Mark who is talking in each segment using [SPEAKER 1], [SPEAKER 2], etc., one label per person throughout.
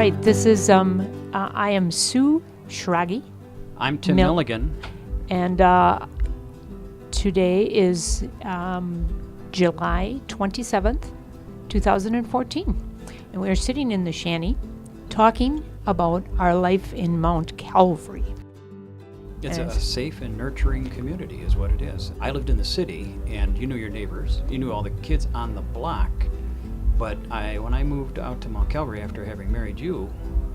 [SPEAKER 1] right, this is, I am Sue Schrage.
[SPEAKER 2] I'm Tim Milligan.
[SPEAKER 1] And today is July 27th, 2014. And we're sitting in the Shanty talking about our life in Mount Calvary.
[SPEAKER 2] It's a safe and nurturing community is what it is. I lived in the city, and you knew your neighbors. You knew all the kids on the block. But when I moved out to Mount Calvary after having married you,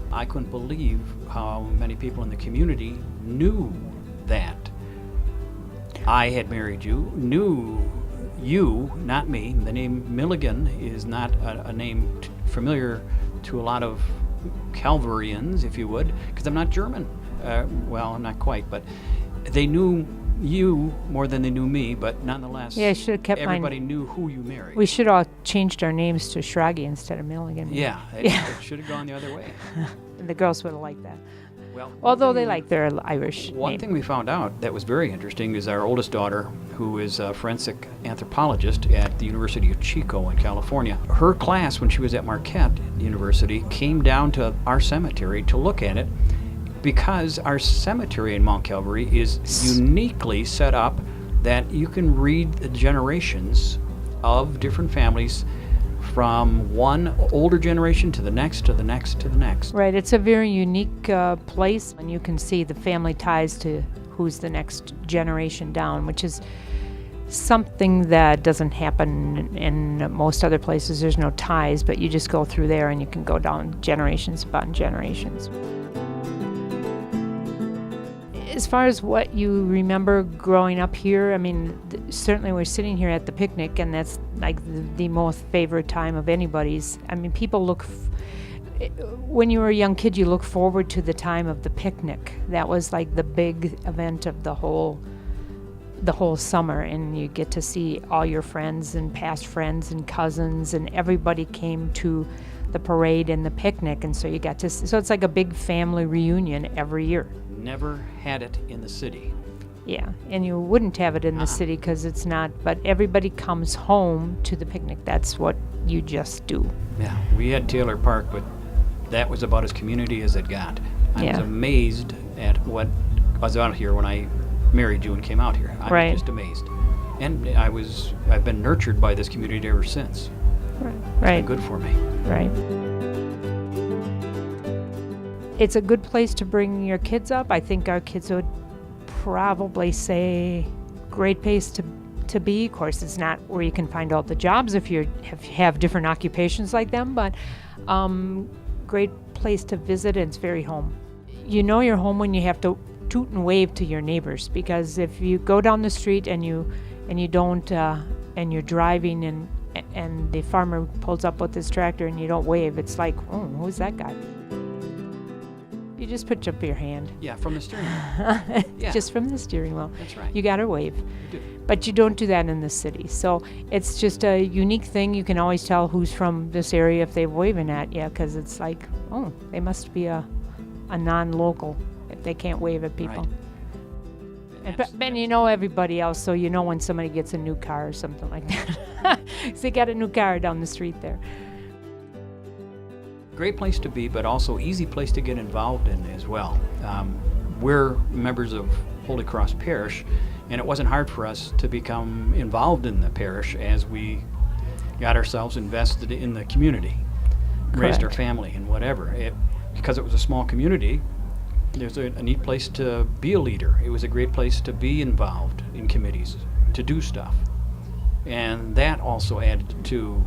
[SPEAKER 2] I couldn't believe how many people in the community knew that I had married you, knew you, not me. The name Milligan is not a name familiar to a lot of Calvarians, if you would, because I'm not German. Well, I'm not quite, but they knew you more than they knew me, but nonetheless,
[SPEAKER 1] yeah, I should have kept
[SPEAKER 2] everybody knew who you married.
[SPEAKER 1] We should all changed our names to Schrage instead of Milligan.
[SPEAKER 2] Yeah, it should have gone the other way.
[SPEAKER 1] And the girls would have liked that.
[SPEAKER 2] Well,
[SPEAKER 1] although they like their Irish
[SPEAKER 2] One
[SPEAKER 1] name.
[SPEAKER 2] thing we found out that was very interesting is our oldest daughter, who is a forensic anthropologist at the University of Chico in California. Her class, when she was at Marquette University, came down to our cemetery to look at it because our cemetery in Mount Calvary is uniquely set up that you can read the generations of different families from one older generation to the next, to the next, to the next.
[SPEAKER 1] Right, it's a very unique place, and you can see the family ties to who's the next generation down, which is something that doesn't happen in most other places. There's no ties, but you just go through there and you can go down generations upon generations. As far as what you remember growing up here, I mean, certainly we're sitting here at the picnic, and that's like the most favorite time of anybody's. I mean, people when you were a young kid, you look forward to the time of the picnic. That was like the big event of the whole summer, and you get to see all your friends and past friends and cousins, and everybody came to the parade and the picnic, and so you got to so it's like a big family reunion every year.
[SPEAKER 2] Never had it in the city.
[SPEAKER 1] Yeah, and you wouldn't have it in the city because it's not, but everybody comes home to the picnic. That's what you just do.
[SPEAKER 2] Yeah, we had Taylor Park, but that was about as community as it got. I was amazed at what was out here when I married you and came out here. I was just amazed. And I've been nurtured by this community ever since.
[SPEAKER 1] Right.
[SPEAKER 2] It's been good for me.
[SPEAKER 1] Right. It's a good place to bring your kids up. I think our kids would probably say great place to be. Of course, it's not where you can find all the jobs if you have different occupations like them, but great place to visit, and it's very home. You know you're home when you have to toot and wave to your neighbors, because if you go down the street and you don't and you're driving and the farmer pulls up with his tractor and you don't wave, it's like, oh, who's that guy? You just put up your hand.
[SPEAKER 2] Yeah, from the steering wheel. Yeah.
[SPEAKER 1] Just from the steering wheel.
[SPEAKER 2] That's right.
[SPEAKER 1] You gotta wave.
[SPEAKER 2] You do.
[SPEAKER 1] But you don't do that in the city. So it's just a unique thing. You can always tell who's from this area if they're waving at you, because it's like, oh, they must be a non-local if they can't wave at people.
[SPEAKER 2] Right.
[SPEAKER 1] And you know everybody else, so you know when somebody gets a new car or something like that. So they got a new car down the street there.
[SPEAKER 2] Great place to be, but also easy place to get involved in as well. We're members of Holy Cross Parish, and it wasn't hard for us to become involved in the parish as we got ourselves invested in the community, raised our family and whatever. Because it was a small community, there's a neat place to be a leader. It was a great place to be involved in committees, to do stuff. And that also added to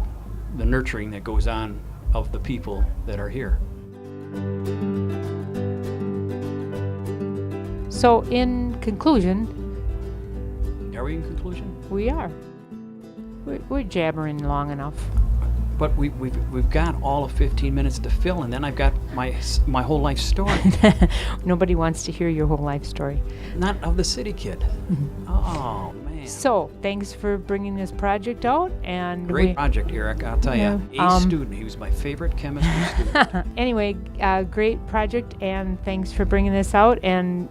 [SPEAKER 2] the nurturing that goes on of the people that are here.
[SPEAKER 1] So in conclusion...
[SPEAKER 2] Are we in conclusion?
[SPEAKER 1] We are. We're jabbering long enough.
[SPEAKER 2] But we've got all of 15 minutes to fill, and then I've got my whole life story.
[SPEAKER 1] Nobody wants to hear your whole life story.
[SPEAKER 2] Not of the city kid. Oh, man.
[SPEAKER 1] So, thanks for bringing this project out. And
[SPEAKER 2] great project, Eric, I'll tell you. Student. He was my favorite chemistry student.
[SPEAKER 1] Anyway, great project, and thanks for bringing this out, and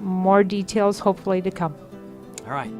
[SPEAKER 1] more details hopefully to come.
[SPEAKER 2] All right.